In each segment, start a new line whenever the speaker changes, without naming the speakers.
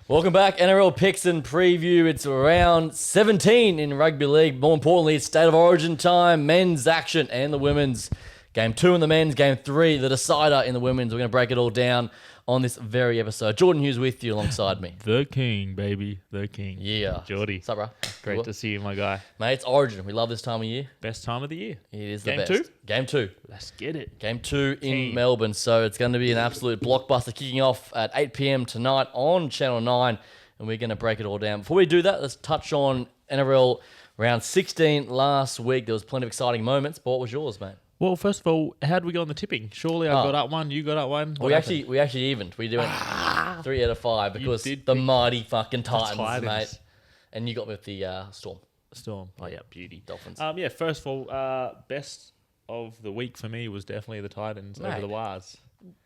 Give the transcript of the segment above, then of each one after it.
Welcome back, NRL picks and preview. It's round 17 in rugby league. More importantly, it's state of origin time, men's action and the women's. Game 2 in the men's, Game 3, the decider in the women's. We're going to break it all down on this very episode. Jordan Hughes with you alongside me.
The king, baby. The king.
Yeah.
Geordie.
What's up, bro?
Great to see you, my guy.
Mate, it's origin. We love this time of year.
Best time of the year.
It is
Game
the best.
2?
Game 2.
Let's get it.
Game 2 in
King.
Melbourne. So it's going to be an absolute blockbuster kicking off at 8 p.m. tonight on Channel 9. And we're going to break it all down. Before we do that, let's touch on NRL round 16 last week. There was plenty of exciting moments. But what was yours, mate?
Well, first of all, how did we go on the tipping? Surely I got up one, you got up one.
We actually evened. We went 3 out of 5 because the mighty fucking Titans, mate. And you got with the Storm.
Oh, yeah, beauty.
Dolphins.
Yeah, first of all, best of the week for me was definitely the Titans over the Wars.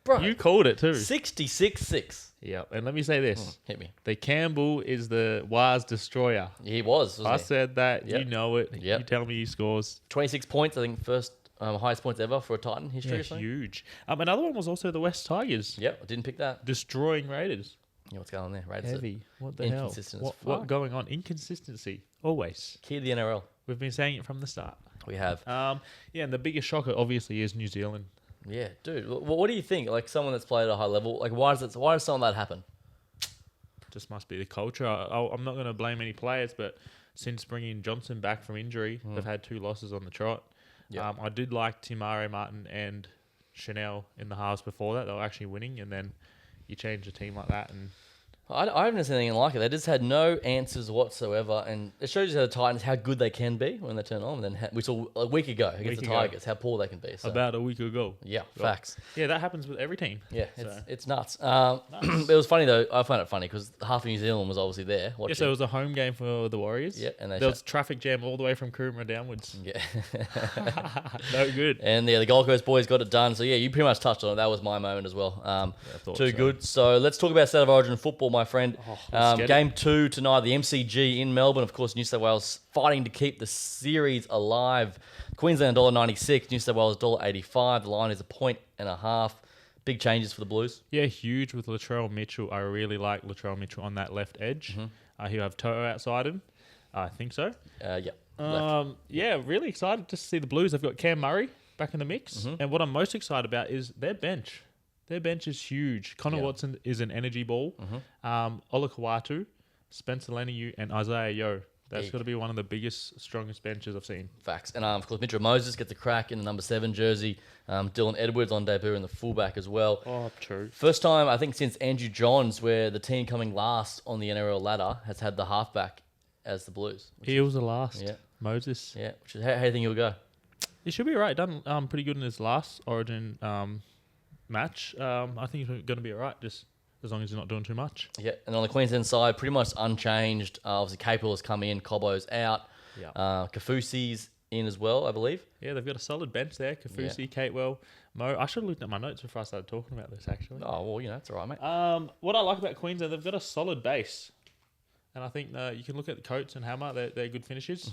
Bro,
You called it too.
66-6.
Yeah, and let me say this.
Hit me.
The Campbell is the Wars destroyer.
He was, wasn't
I
he?
said that.
Yep.
You know it.
Yep.
You tell me he scores.
26 points, I think, first highest points ever for a Titan history
Yeah,
or something.
huge. Another one was also the West Tigers.
Yep, I didn't pick that.
Destroying Raiders.
Yeah, what's going on there? Raiders
Heavy. What the hell?
inconsistent as
What
fuck.
going on? Inconsistency. Always.
Key to the NRL.
We've been saying it from the start.
We have.
Yeah, and the biggest shocker obviously is New Zealand.
Yeah, dude. What do you think? Like someone that's played at a high level, like why does something like that happen?
Just must be the culture. I'm not going to blame any players, but since bringing Johnson back from injury, they've had 2 losses on the trot.
Yeah.
I did like Timare Martin and Chanel in the halves before that. They were actually winning, and then you change a team like that, and
I haven't seen anything like it. They just had no answers whatsoever, and it shows you the Titans how good they can be when they turn on. And then we saw a week ago against the Tigers how poor they can be. So.
about a week ago.
Yeah, facts.
Yeah, that happens with every team.
Yeah,
So.
it's nuts. It was funny though. I found it funny because half of New Zealand was obviously there watching.
Yeah, so it was a home game for the Warriors.
Yeah, and
there was traffic jam all the way from Coomera downwards.
Yeah.
No good.
And yeah, the Gold Coast boys got it done. So yeah, you pretty much touched on it. That was my moment as well. Too good. So let's talk about State of Origin football, my friend. Game 2 tonight, the MCG in Melbourne. Of course, New South Wales fighting to keep the series alive. Queensland $1.96, New South Wales $1.85. The line is 1.5. Big changes for the Blues.
Yeah, huge with Latrell Mitchell. I really like Latrell Mitchell on that left edge. He'll have Toto outside him. I think so.
Yeah.
Yeah, really excited to see the Blues. They've got Cam Murray back in the mix. And what I'm most excited about is their bench. Their bench is huge. Connor Watson is an energy ball. Ola Kawatu, Spencer Leniu, and Isaiah Yeo. That's got to be one of the biggest, strongest benches I've seen.
Facts. And of course, Mitchell Moses gets a crack in the number 7 jersey. Dylan Edwards on debut in the fullback as well.
Oh, true.
First time, I think, since Andrew Johns, where the team coming last on the NRL ladder has had the halfback as the Blues.
He was the last.
Yeah.
Moses.
Yeah. Which is, how do you think he'll go?
He should be right. Done pretty good in his last Origin match. I think he's going to be all right, just as long as he's not doing too much.
Yeah, and on the Queensland side, pretty much unchanged. Obviously, Capel has come in, Cobbo's out.
Yeah.
Kafusi's in as well, I believe.
Yeah, they've got a solid bench there. Kafusi, Catewell, Mo. I should have looked at my notes before I started talking about this, actually.
Oh, well, that's all right, mate.
What I like about Queensland, they've got a solid base. And I think you can look at Coates and Hammer. They're good finishers.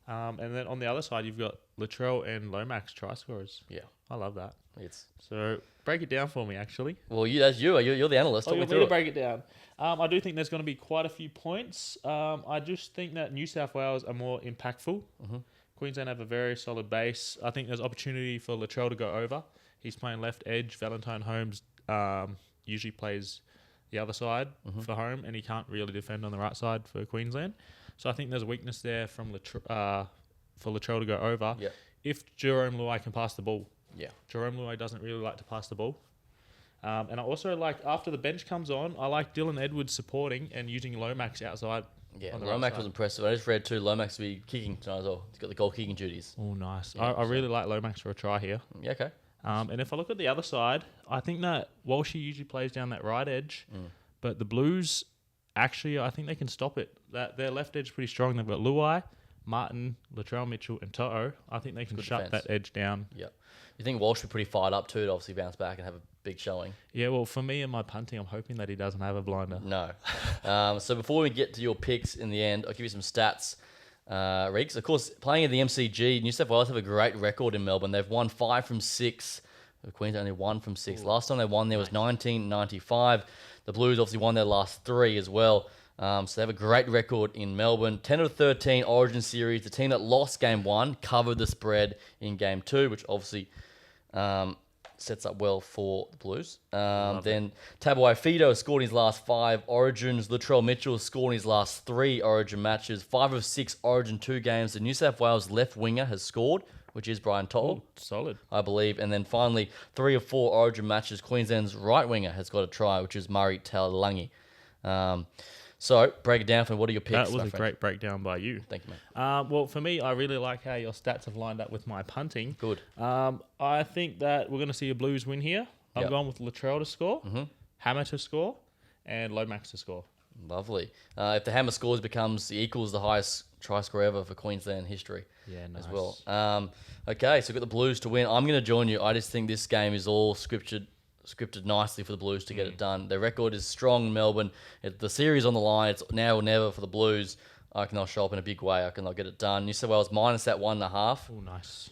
And then on the other side, you've got Latrell and Lomax try scorers.
Yeah.
I love that.
It's
So break it down for me, actually.
Well, that's you. You're the analyst.
Oh,
Talk
you
me
want me
through
to
it.
break it down? I do think there's going to be quite a few points. I just think that New South Wales are more impactful. Queensland have a very solid base. I think there's opportunity for Latrell to go over. He's playing left edge. Valentine Holmes usually plays the other side for home, and he can't really defend on the right side for Queensland. So I think there's a weakness there from for Latrell to go over.
Yeah.
If Jerome Luai can pass the ball.
Yeah.
Jerome Luai doesn't really like to pass the ball. And I also like, after the bench comes on, I like Dylan Edwards supporting and using Lomax outside.
Yeah,
on the
Lomax
right
was
side.
impressive. I just read too, Lomax will be kicking tonight as well. He's got the goal kicking duties.
Oh, nice.
Yeah,
I really like Lomax for a try here.
Yeah, okay.
And if I look at the other side, I think that Walshy usually plays down that right edge, but the Blues, actually, I think they can stop it. Their left edge is pretty strong. They've got Luai, Martin, Latrell Mitchell, and Toto. I think they can
Good
shut
defence.
that edge down.
Yeah. You think Walsh will be pretty fired up too to obviously bounce back and have a big showing?
Yeah, well, for me and my punting, I'm hoping that he doesn't have a blinder.
No. So before we get to your picks in the end, I'll give you some stats. Riggs, of course, playing at the MCG, New South Wales have a great record in Melbourne. They've won 5 from 6. Queensland only 1 from 6. Last time they won there was 1995. The Blues obviously won their last 3 as well. So they have a great record in Melbourne. 10 of 13 Origin series. The team that lost game 1 covered the spread in game 2, which obviously sets up well for the Blues. Then Tabuai-Fidow scored in his last 5 Origins. Latrell Mitchell scored in his last 3 Origin matches. 5 of 6 Origin 2 games. The New South Wales left winger has scored, which is Brian Toll.
Solid.
I believe. And then finally, 3 of 4 Origin matches. Queensland's right winger has got a try, which is Murray Taulagi. So, break it down for me. What are your picks?
That was a great breakdown by you.
Thank you, mate.
Well, for me, I really like how your stats have lined up with my punting.
Good.
I think that we're going to see a Blues win here. I'm going with Latrell to score, Hammer to score, and Lomax to score.
Lovely. If the Hammer scores equals the highest try score ever for Queensland history.
Yeah, nice.
As well. Okay, so we've got the Blues to win. I'm going to join you. I just think this game is all scripted nicely for the Blues to get it done. Their record is strong in Melbourne. The series on the line. It's now or never for the Blues. I reckon they'll show up in a big way. I reckon they'll get it done. New South Wales minus that 1.5.
Oh, nice.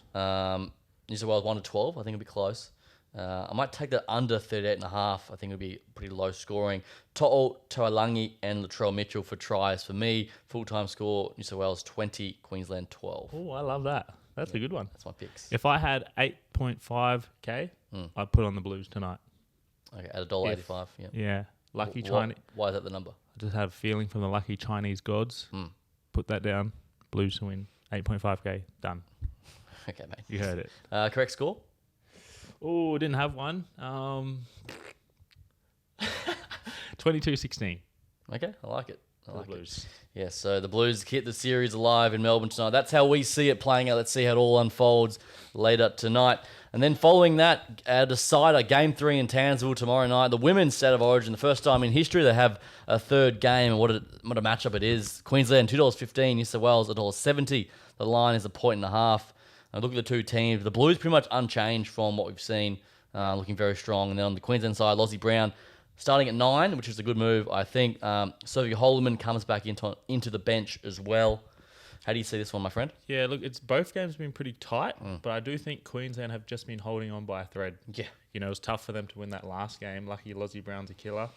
New South Wales 1 to 12. I think it'll be close. I might take that under 38.5. I think it'll be pretty low scoring. To'o Taulagi and Latrell Mitchell for tries for me. Full-time score, New South Wales 20, Queensland 12.
Oh, I love that. That's a good one.
That's my picks.
If I had 8.5K, I'd put on the Blues tonight.
Okay, at $1.85. Yeah.
Yeah. Lucky Chinese.
Why is that the number?
I just have a feeling from the lucky Chinese gods. Put that down. Blues to win. 8.5K. Done.
Okay, mate.
You heard it.
Correct score?
Oh, didn't have one. 22-16.
Okay, I like it.
The Blues.
Yeah, so the Blues keep the series alive in Melbourne tonight. That's how we see it playing out. Let's see how it all unfolds later tonight. And then following that, a decider, Game 3 in Townsville tomorrow night. The women's State of Origin, the first time in history they have a third game. And what a matchup it is. Queensland, $2.15. New South Wales, $1.70. The line is 1.5. And look at the two teams. The Blues pretty much unchanged from what we've seen, looking very strong. And then on the Queensland side, Lozzie Brown starting at 9, which is a good move, I think. Sophie Holloman comes back into the bench as well. How do you see this one, my friend?
Yeah, look, both games have been pretty tight, but I do think Queensland have just been holding on by a thread.
Yeah.
You know, it was tough for them to win that last game. Lucky Lozzie Brown's a killer,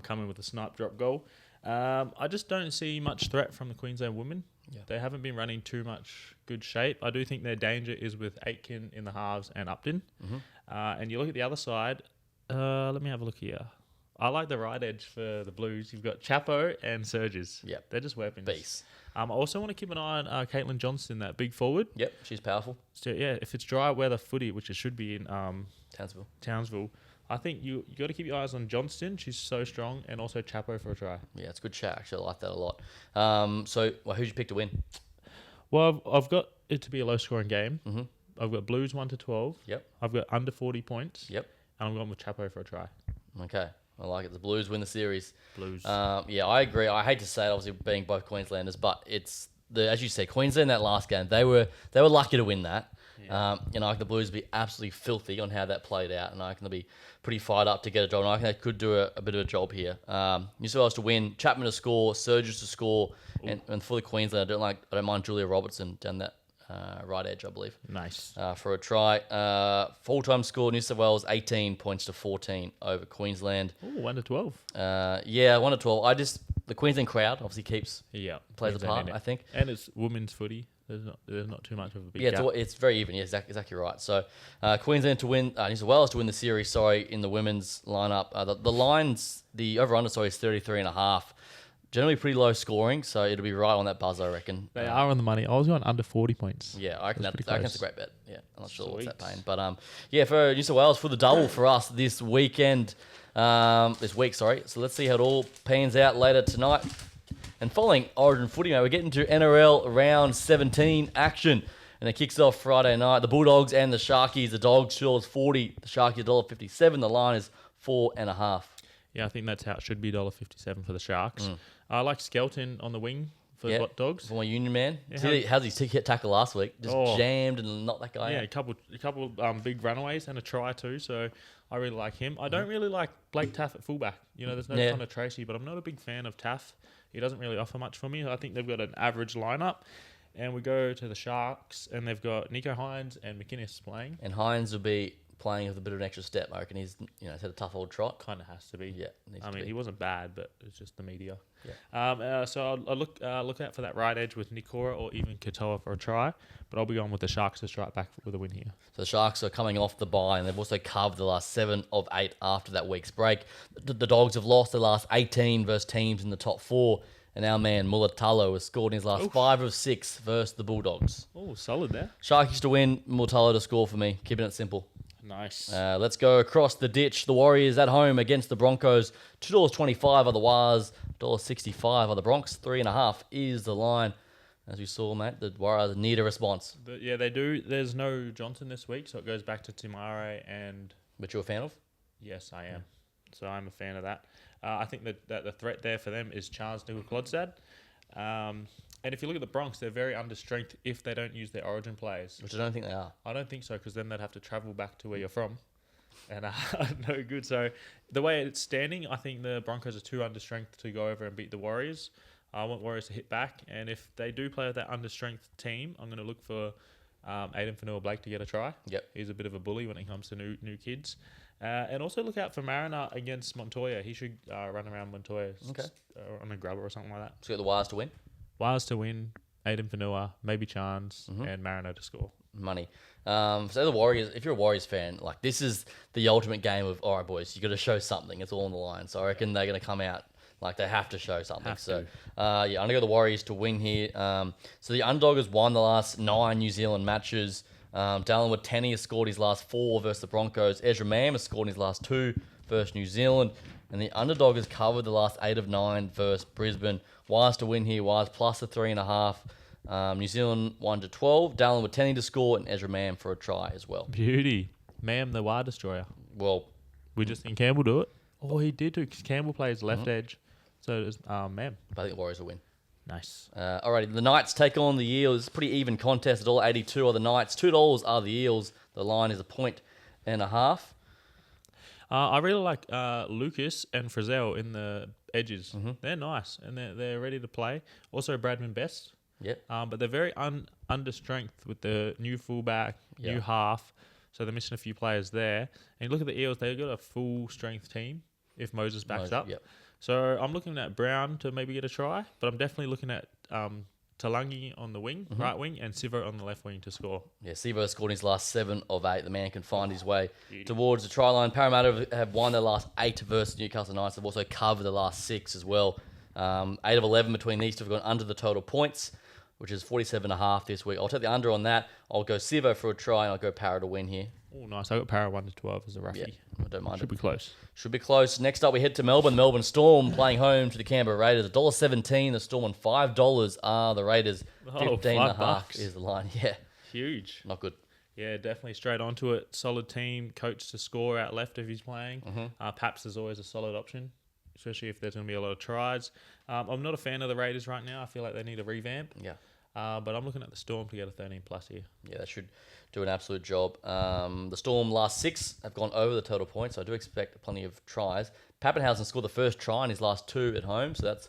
coming with a snipe drop goal. I just don't see much threat from the Queensland women. Yeah. They haven't been running too much good shape. I do think their danger is with Aitken in the halves and Upton. And you look at the other side. Let me have a look here. I like the right edge for the Blues. You've got Chapo and Surges.
Yep.
They're just weapons.
Beasts.
I also want to keep an eye on Caitlin Johnston, that big forward.
Yep, she's powerful.
So, yeah, if it's dry weather footy, which it should be in
Townsville,
I think you got to keep your eyes on Johnston. She's so strong. And also Chapo for a try.
Yeah, it's a good chat. Actually, I like that a lot. Who'd you pick to win?
Well, I've got it to be a low-scoring game. I've got Blues 1 to 12.
Yep.
I've got under 40 points.
Yep.
And I'm going with Chapo for a try.
Okay. I like it. The Blues win the series.
Blues.
Yeah, I agree. I hate to say it, obviously, being both Queenslanders, but it's as you said, Queensland that last game, they were lucky to win that. Yeah. I think the Blues would be absolutely filthy on how that played out, and I reckon they'll be pretty fired up to get a job. And I think they could do a bit of a job here. New South Wales to win, Chapman to score, Surges to score, and for the Queensland, I don't mind Julia Robertson down that right edge, I believe.
Nice.
For a try. Full-time score, New South Wales 18 points to 14 over Queensland.
Oh, 1 to 12.
Yeah, 1 to 12. The Queensland crowd obviously plays a part, I think.
And it's women's footy. There's not too much of a big gap.
It's very even. Yeah, exactly right. So Queensland to win, New South Wales to win the series, in the women's lineup. The lines, the over-under, is 33.5. Generally pretty low scoring, so it'll be right on that buzz, I reckon.
They are on the money. I was going under 40 points.
Yeah, I reckon that's a great bet. Yeah, I'm not sure what's that paying. But for New South Wales, for the double for us this weekend, this week. So let's see how it all pans out later tonight. And following Origin footy, we're getting to NRL round 17 action. And it kicks off Friday night. The Bulldogs and the Sharkies. The Dogs shores 40, the Sharkies $1.57. The line is 4.5.
Yeah, I think that's how it should be, $1.57 for the Sharks. I like Skelton on the wing for the Dogs.
For my Union man. Yeah, how's his hit tackle last week? Just jammed and knocked that guy out.
Yeah, a couple big runaways and a try too, so I really like him. I don't really like Blake Taff at fullback. There's no Connor Tracy, but I'm not a big fan of Taff. He doesn't really offer much for me. I think they've got an average lineup. And we go to the Sharks, and they've got Nico Hines and McInnes playing.
And Hines will be playing with a bit of an extra step. I reckon he's had a tough old trot.
Kind of has to be.
Yeah.
I mean, he wasn't bad, but it's just the media.
Yeah.
So I'll look out for that right edge with Nikora or even Katoa for a try, but I'll be going with the Sharks to strike back with a win here.
So the Sharks are coming off the bye, and they've also covered the last 7 of 8 after that week's break. The Dogs have lost the last 18 versus teams in the top 4, and our man Mulatalo has scored in his last 5 of 6 versus the Bulldogs.
Oh, solid there.
Sharkies to win, Mulatalo to score for me. Keeping it simple.
Nice.
Let's go across the ditch. The Warriors at home against the Broncos. $2.25 are the Wires. $1.65 are the Bronx. 3.5 is the line. As we saw, mate, the Warriors need a response.
Yeah, they do. There's no Johnson this week, so it goes back to Timare and...
Which you're a fan of?
Yes, I am. So I'm a fan of that. I think that the threat there for them is Charles Nicholas-Clodsad. And if you look at the Bronx, they're very under strength if they don't use their origin players.
Which I don't think they are.
I don't think so, because then they'd have to travel back to where you're from. And no good. So the way it's standing, I think the Broncos are too under strength to go over and beat the Warriors. I want Warriors to hit back. And if they do play with that under strength team, I'm going to look for Aiden Fanua-Blake to get a try.
Yep.
He's a bit of a bully when it comes to new kids. And also look out for Mariner against Montoya. He should run around Montoya on a grubber or something like that.
So got the Wires to win?
Wires to win, Aiden Fanua, maybe Chance, and Mariner to score.
Money. So the Warriors, if you're a Warriors fan, like this is the ultimate game of, all right, boys, you got to show something. It's all on the line. So I reckon they're going to come out like they have to show something. I'm going to go the Warriors to win here. So the underdog has won the last 9 New Zealand matches. Dallin Wateni has scored his last 4 versus the Broncos. Ezra Mam has scored his last 2 versus New Zealand. And the underdog has covered the last 8 of 9 versus Brisbane. Wires to win here. Wires plus the 3.5. New Zealand 1-12. Dallin Wateni to score and Ezra Mam for a try as well.
Beauty. Mam, the wire destroyer.
Well,
we just think Campbell do it. Oh, he did too, because Campbell plays left edge. So does Mam.
I think the Warriors will win.
Nice.
Alrighty, the Knights take on the Eels. It's a pretty even contest. $1.82 are the Knights. $2 are the Eels. The line is 1.5.
I really like Lucas and Frizzell in the edges. They're nice and they're ready to play. Also Bradman Best.
Yep.
But they're very under strength with the new fullback, new half. So they're missing a few players there. And you look at the Eels, they've got a full strength team if Moses backs up.
Yep.
So I'm looking at Brown to maybe get a try, but I'm definitely looking at Talangi on the wing, right wing, and Sivo on the left wing to score.
Yeah, Sivo scored his last 7 of 8. The man can find his way towards the try line. Parramatta have won their last 8 versus Newcastle Knights. They've also covered the last 6 as well. 8 of 11 between these two have gone under the total points, which is 47.5 this week. I'll take the under on that. I'll go Sivo for a try, and I'll go Parra to win here.
Oh, nice. I got Parra 1-12 as a roughie.
Yeah, I don't mind.
Should be close.
Should be close. Next up, we head to Melbourne. Melbourne Storm playing home to the Canberra Raiders. $1.17 the Storm, and $5 are the Raiders. 15.5 is the line. Yeah.
Huge.
Not good.
Yeah, definitely straight onto it. Solid team. Coach to score out left if he's playing. Paps is always a solid option, especially if there's going to be a lot of tries. I'm not a fan of the Raiders right now. I feel like they need a revamp.
Yeah.
But I'm looking at the Storm to get a 13 plus here.
Yeah, they should do an absolute job. The Storm last 6 have gone over the total points, so I do expect plenty of tries. Pappenhausen scored the first try in his last 2 at home, so that's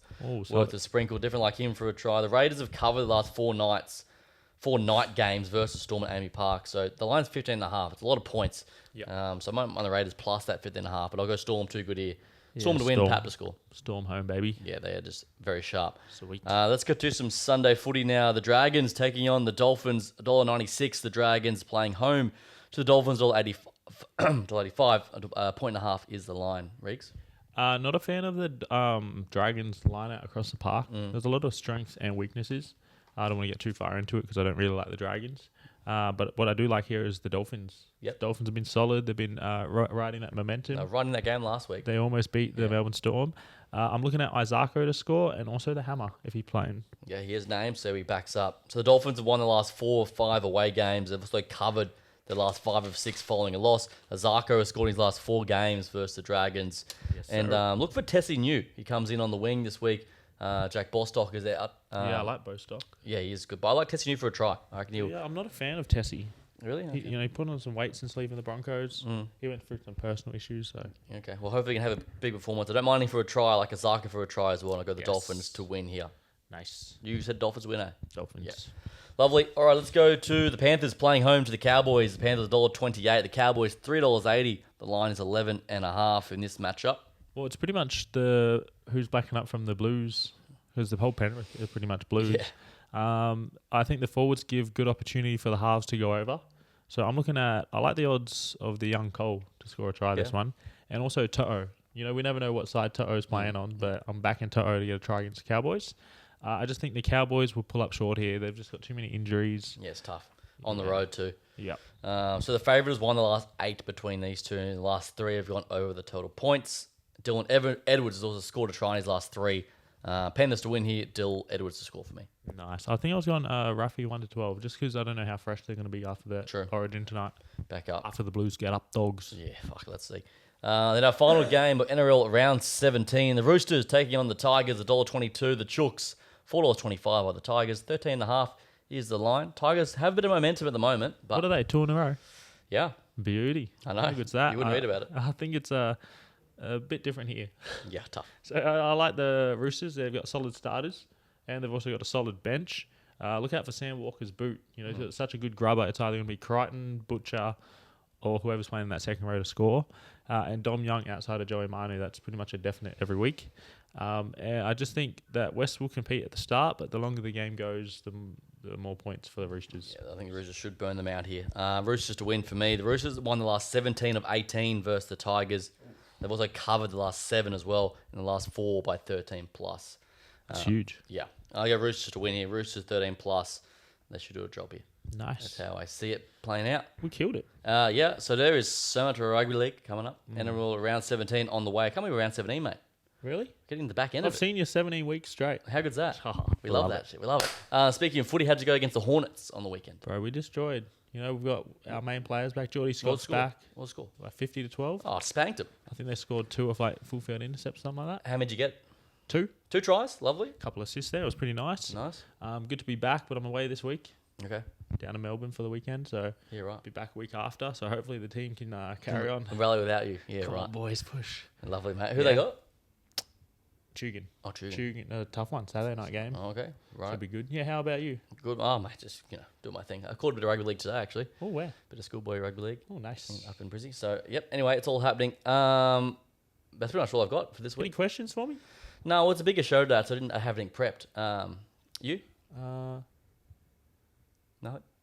worth a sprinkle. Different like him for a try. The Raiders have covered the last 4 night games versus Storm at Amy Park, so the line's 15.5. It's a lot of points.
Yep.
So I'm on the Raiders plus that 15.5, but I'll go Storm too good here. Storm to win, Pap to score.
Storm home, baby.
Yeah, they are just very sharp.
Sweet.
Let's get to some Sunday footy now. The Dragons taking on the Dolphins, $1.96. The Dragons playing home to the Dolphins, $1.85. $1.5 is the line. Reeks?
Not a fan of the Dragons line out across the park. There's a lot of strengths and weaknesses. I don't want to get too far into it because I don't really like the Dragons. But what I do like here is the Dolphins.
Yep.
Dolphins have been solid. They've been riding that momentum.
Riding that game last week.
They almost beat the Melbourne Storm. I'm looking at Isako to score and also the Hammer if he's playing.
Yeah, he has names, so he backs up. So the Dolphins have won the last 4 or 5 away games. They've also covered the last 5 of 6 following a loss. Isako has scored his last 4 games versus the Dragons.
Yes,
and look for Tessie New. He comes in on the wing this week. Jack Bostock is out.
I like Bostock.
Yeah, he is good. But I like Tessie New for a try. I reckon he'll...
Yeah, I'm not a fan of Tessie.
Really? Okay.
He put on some weight since leaving the Broncos. He went through some personal issues. So
okay, well, hopefully he can have a big performance. I don't mind him for a try, like Isako for a try as well. And I go the Dolphins to win here.
Nice.
You said Dolphins win, eh?
Dolphins.
Yeah. Lovely. All right, let's go to the Panthers playing home to the Cowboys. The Panthers $1.28. The Cowboys $3.80. The line is 11.5 in this matchup.
Well, it's pretty much who's backing up from the Blues, because the whole Penrith is pretty much Blues.
Yeah.
I think the forwards give good opportunity for the halves to go over. So I like the odds of the young Cole to score a try this one. And also To'o. We never know what side To'o's playing on, but I'm backing To'o to get a try against the Cowboys. I just think the Cowboys will pull up short here. They've just got too many injuries.
Yeah, it's tough. On the road too.
Yep.
So the favourites won the last 8 between these two, and the last 3 have gone over the total points. Dylan Edwards has also scored a try in his last 3. Panthers to win here. Edwards to score for me.
Nice. I think I was going Raffy 1-12, just because I don't know how fresh they're going to be after the Origin tonight.
Back up.
After the Blues get up, dogs.
Yeah, let's see. Then our final game of NRL round 17. The Roosters taking on the Tigers, $1.22. The Chooks, $4.25 by the Tigers. 13.5 is the line. Tigers have a bit of momentum at the moment. But
what are they, 2 in a row?
Yeah.
Beauty.
I know.
How good's that?
You wouldn't read about it.
I think it's a bit different here.
Yeah, tough.
So I like the Roosters. They've got solid starters, and they've also got a solid bench. Look out for Sam Walker's boot. He's got such a good grubber. It's either going to be Crichton, Butcher, or whoever's playing in that second row to score. And Dom Young outside of Joey Manu. That's pretty much a definite every week. And I just think that West will compete at the start, but the longer the game goes, the more points for the Roosters.
Yeah, I think the Roosters should burn them out here. Roosters to win for me. The Roosters won the last 17 of 18 versus the Tigers. They've also covered the last 7 as well, in the last 4 by 13 plus.
It's huge.
Yeah. I got Roosters to win here. Roosters 13 plus. They should do a job here.
Nice.
That's how I see it playing out.
We killed it.
Yeah, so there is so much rugby league coming up. NRL round 17 on the way. I can't believe round 17, mate.
Really?
Getting the back end
I've
of it.
seen you 17 weeks straight.
How good's that?
Oh,
we love that shit. We love it. Speaking of footy, how'd you go against the Hornets on the weekend?
Bro, we destroyed. We've got our main players back. Geordie Scott's back.
What score?
Like 50-12.
Oh, spanked them.
I think they scored 2 off full field intercepts, something like that.
How many did you get?
2.
2 tries. Lovely.
Couple assists there. It was pretty nice.
Nice.
Good to be back, but I'm away this week.
Okay.
Down to Melbourne for the weekend, so
yeah, right.
Be back a week after. So hopefully the team can carry on.
And rally without you. Yeah,
Come
right.
on, boys, push.
Lovely, mate. Who they got?
Tugan.
Oh, Tugan.
Tugan, a tough one. Saturday night game.
Oh, okay. Right.
Should be good. Yeah, how about you?
Good. Oh, mate, just, do my thing. I caught a bit of rugby league today, actually.
Oh, where?
Bit of schoolboy rugby league.
Oh, nice.
Up in Brizzy. So, yep. Anyway, it's all happening. That's pretty much all I've got for this week.
Any questions for me?
No, well, it's a bigger show today, so I didn't have anything prepped. You?
No.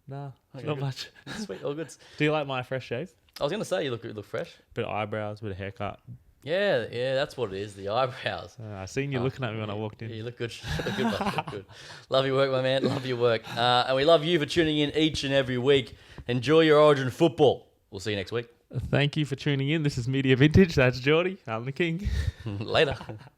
Nah. Okay,
Not
good.
much.
Sweet. All good.
Do you like my fresh shave?
I was going to say you look fresh.
Bit of eyebrows, bit of haircut.
Yeah, that's what it is, the eyebrows.
I seen you looking at me when I walked in.
Yeah, you look good. You look good, mate. You look good. Love your work, my man. Love your work. And we love you for tuning in each and every week. Enjoy your Origin football. We'll see you next week.
Thank you for tuning in. This is Media Vintage. That's Geordie. I'm the king.
Later.